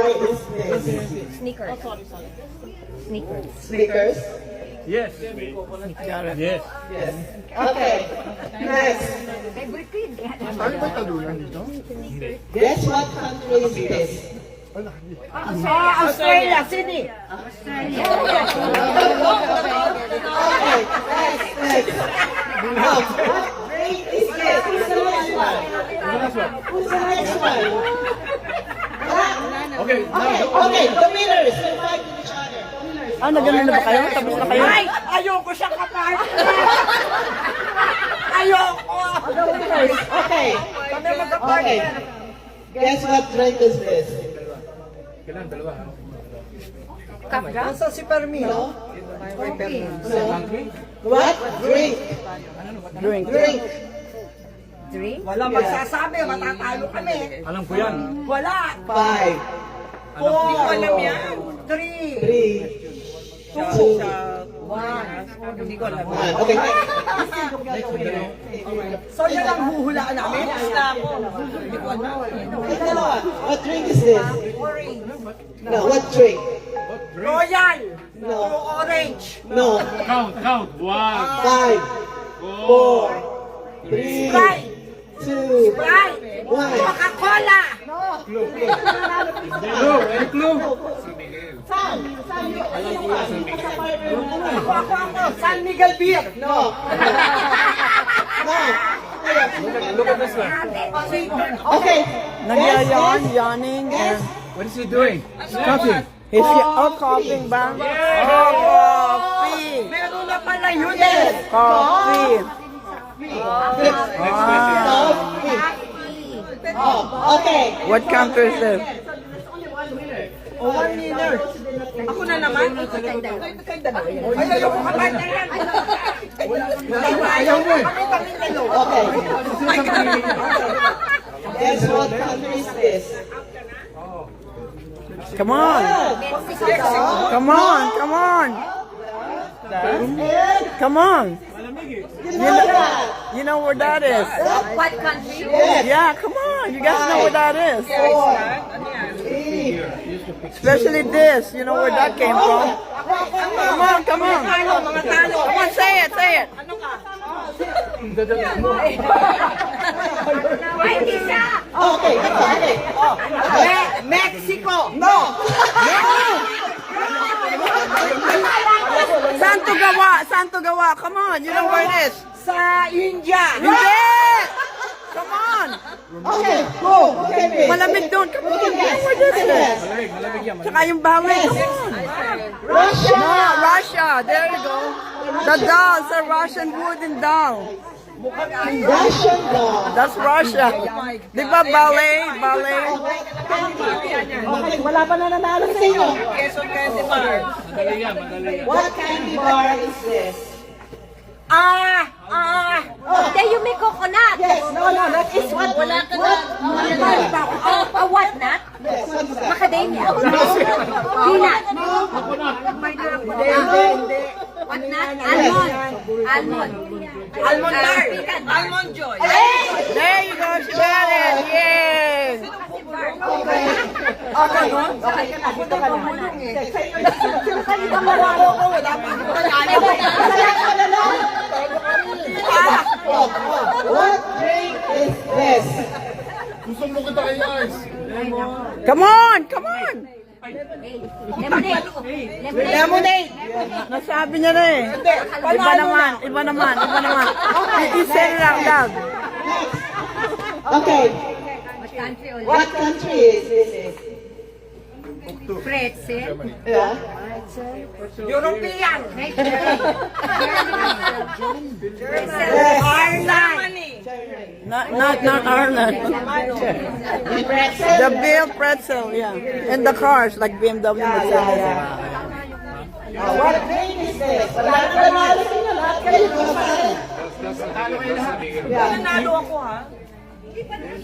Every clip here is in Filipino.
bar is this? Sneakers. Sneakers. Snickers? Yes. Yes. Yes. Okay. Next. Favorite ko yun. Tayo ba talunan dito? Guess what country is this? Australia, Sydney. Okay. Next. Now, what drink is this? Who's the next one? Who's the next one? Okay. Okay, the winners will fight with each other. Ah, nagano na ba kayo? Tapos na kayo? Ay! Ayoko siyang kapahan! Ayoko! Okay. Okay. Guess what drink is this? Kailan? Dalawa. Nasa si Permino? What drink? Drink. Drink. Drink? Wala magsasabi, matatalo kami. Alam ko yan. Wala! 5, Hindi ko alam yan. 3, 3, 2, 1. Hindi ko alam. 1. Okay. So yan ang huhulaan namin? Basta ako. Hindi ko alam. Dalawa. What drink is this? No, what drink? Royal! No. Orange! No. Count. 1, 5, 4, 3, Sprite! 2, Sprite! 1. Coca-Cola! Clue. Clue. Ako! San Miguel Beer! No. No. Look at this one. Okay. Nagyayon, yawning, and What is he doing? Coughing. he's coughing ba? Oh, coffee! Meron na pala yun eh! Coffee! Next question. Oh, okay. What country is this? One winner! Ako na naman? Ay, ayoko kapag na yan! Ayaw mo eh! Okay. Guess what country is this? Come on! Come on! Come on! Come on! You know where that is? What country? Yeah, come on! You guys know where that is? 3, Especially this. You know where that came from? Come on! Come on! Mga talo! Come on! Say it! Say it! Ano ka? Ay, di siya! Okay. Okay. Mexico! No. Santo Gawa! Santo Gawa! Come on! You know where it is? Sa India! Hindi! Come on! Okay. Go. Okay. Malamig doon! Come on! You know where this is? Tsaka yung bawi! Come on! Russia. No, Russia! There you go! The dolls are Russian wooden doll. Russian doll. That's Russia. Di ba ballet? Ballet? Okay. Wala pa na nanalo sa inyo. Madali yan. What candy bar is this? Then you make coconut! Yes. No. That is what. Wala ka na. What? What nut? Yes. What's that? Macadamia. Peanut. What nut? Almond. Almond bar. Almond joy. There you go, she got it! Yay! What drink is this? Come on! Come on! Lemonade. Lemonade. Nasabi niya na eh. Iba naman, iba naman, iba naman. I-say it out loud. Okay. Country ulit. What country is this? Pretzel. Yeah. European. Germany. Not Ireland. The Bill pretzel, yeah. And the cars, like BMW, Mercedes. What drink is this? Wala na nanalo sa inyo. Lahat kayo lumaban. Nanalo ako ha.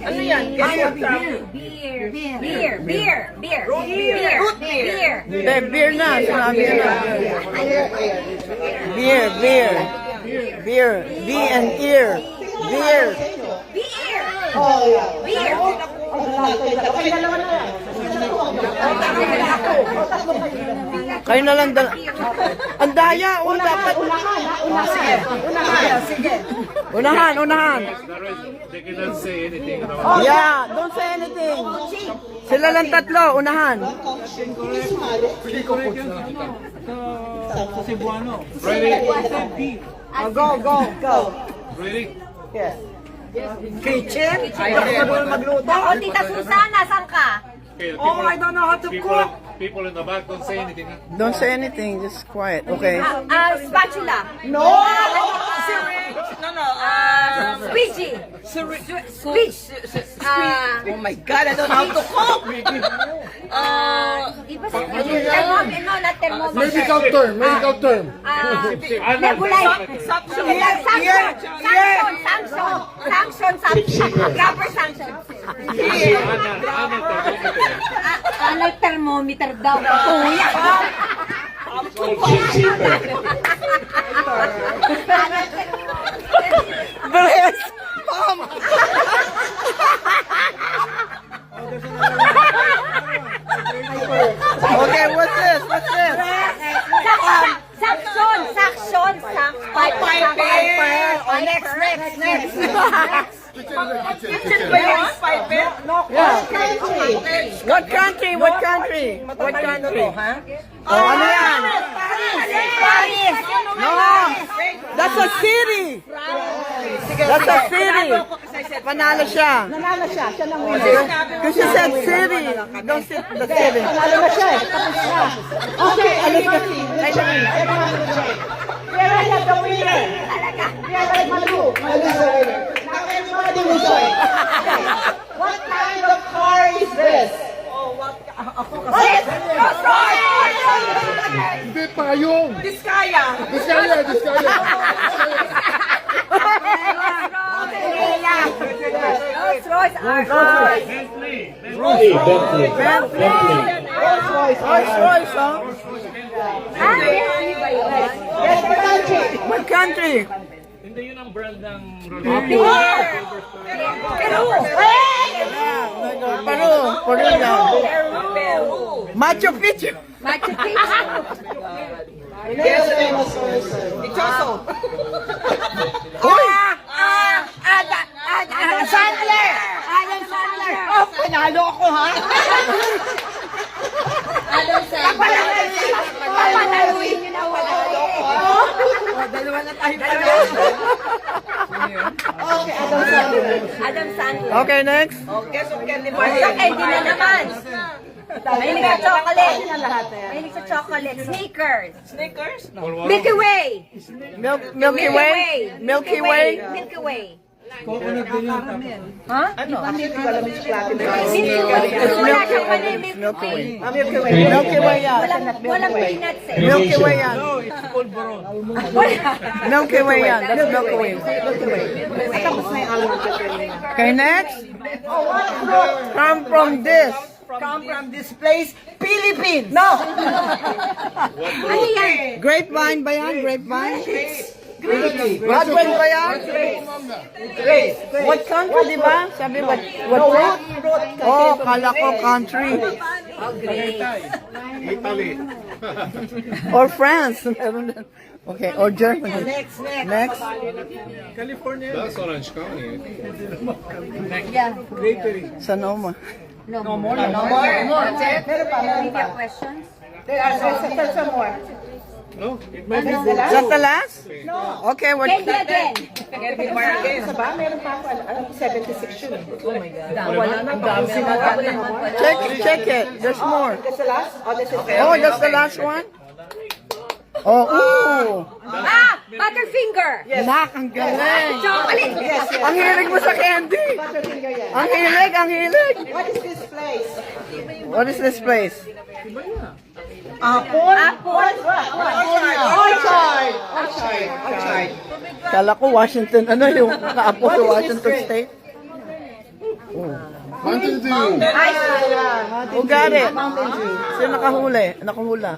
Ano yan? Beer. Beer na, sinabi na. Beer. B and ear. Beer. Oh, yeah. Beer. Okay, dalawa na lang. Kayo na lang dala. Ang daya, dapat. Unahan, ha? Unahan. Sige. Unahan. The rest, they cannot say anything around. Yeah, don't say anything. Sila lang tatlo, unahan. Ready? Go. Ready? Kitchen? Ayaw ko magluto. Ako, Tita Susana, saan ka? Okay, Oh, I don't know how to cook. People in the back don't say anything. Huh? Don't say anything, just quiet, okay? Spatula. No! Squeegee. Squeege. Oh my God, I don't know how to cook! Iba sa thermometer, no, not thermometer. Medical term. Nebulite. Sanction. Proper sanction. Anal thermometer daw. Kuya. Bless! Mom! Okay, what's this? Suction. Oh, next. What country? Oh, ano yan? Paris. No! That's a city! That's a city! Panalo siya. Nanalo siya. Siya lang winner. Because she said city. Don't say the city. Nanalo na siya. Tapos na. Okay, alis na si. Kaya yan the winner. Kaya yan Malu. Malu is the winner. Now everybody will join. Okay. What kind of car is this? Hindi pa yung. Diskaya. Rolls-Royce, huh? Yes, the country. What country? Hindi yun ang brand ng Peru lang. Machu Picchu. Machu Picchu. Yes, famous person. Sandler. Oh, panalo ako, ha? Adam Sandler. Papanaluin niyo na wala. Dalawa na tayo. Okay, Adam Sandler. Okay, next. Hindi na naman. Mahilig sa chocolate. Mahilig sa chocolate. Sneakers. Milky Way. Milky Way. Milky Way. Ha? Ano? Hindi ko alam yung chocolate. Milky Way. Wala siyang mali. Milky Way. Milky Way. Milky Way yan. Walang peanuts eh. Milky Way yan. Milky Way yan. That's Milky Way. Tapos na yung almond. Okay, next. Oh, what fruit? Come from this. Come from this place, Philippines. No. Ano yan? Grapevine ba yan? Grapevine? Grape. Grapevine ba yan? Grape. What country, di ba? Sabi, what fruit? Oh, kala ko country. Italy. Or France. Meron din. Okay, or Germany. Next. That's Orange County. Yeah. Sonoma. No more. Meron pa, meron pa. Questions? There are some more. No? Is the last? Is that the last? No. Okay, what? Candy again. Isa ba? Meron pa ako. Alam ko 76 yun. Oh my God. Check it. There's more. That's the last? Oh, this is Oh, that's the last one? Oh, ooh. Butterfinger. Nak, ang galing. Chocolate. Ang hilig mo sa candy. Butterfinger yan. Ang hilig. What is this place? What is this place? Apple. Orchard. Kala ko Washington, ano yung naapo sa Washington State? Mountain Dew. Who got it? Sino nakahula?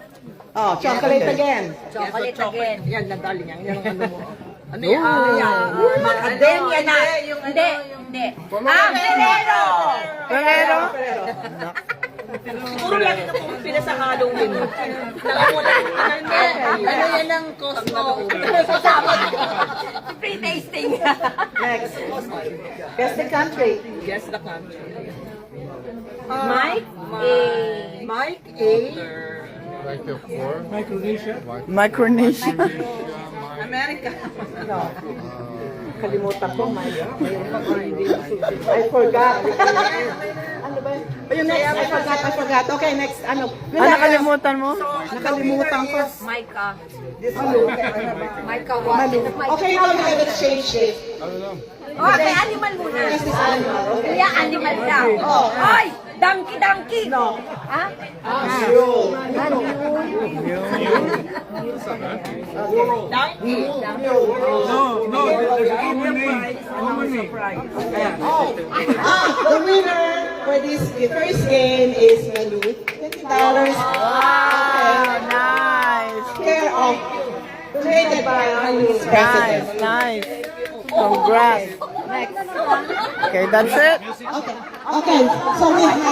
Oh, chocolate again. Chocolate again. Yan, nadali niya. Yan ang ano mo. Ano yan? Macadamia na. Hindi. Ferrero. Ferrero? Puro lagi na pong pinasakalong yun. Nakakula. Ano yan ang Costco? Sasabot. Free tasting. Next. Guess the country. Guess the country. Mike? Mike A. Like the four. Micronesia. America. Kalimutan ko, Mike. I forgot. Ano ba yun? Ayun, next. I forgot. Okay, next. Ano? Nakalimutan mo? Nakalimutan ko. Micah. Malu. Micah what? Okay, now we have exchange it. Okay, animal muna. This is animal. Okay. Kaya animal daw. Ay! Donkey! No. Ha? Mule. Donkey. No, there's a common name. The winner for this first game is Malu. $20. Nice. Care of donated by Malu's president. Nice. Congrats. Okay, that's it. Okay. So we have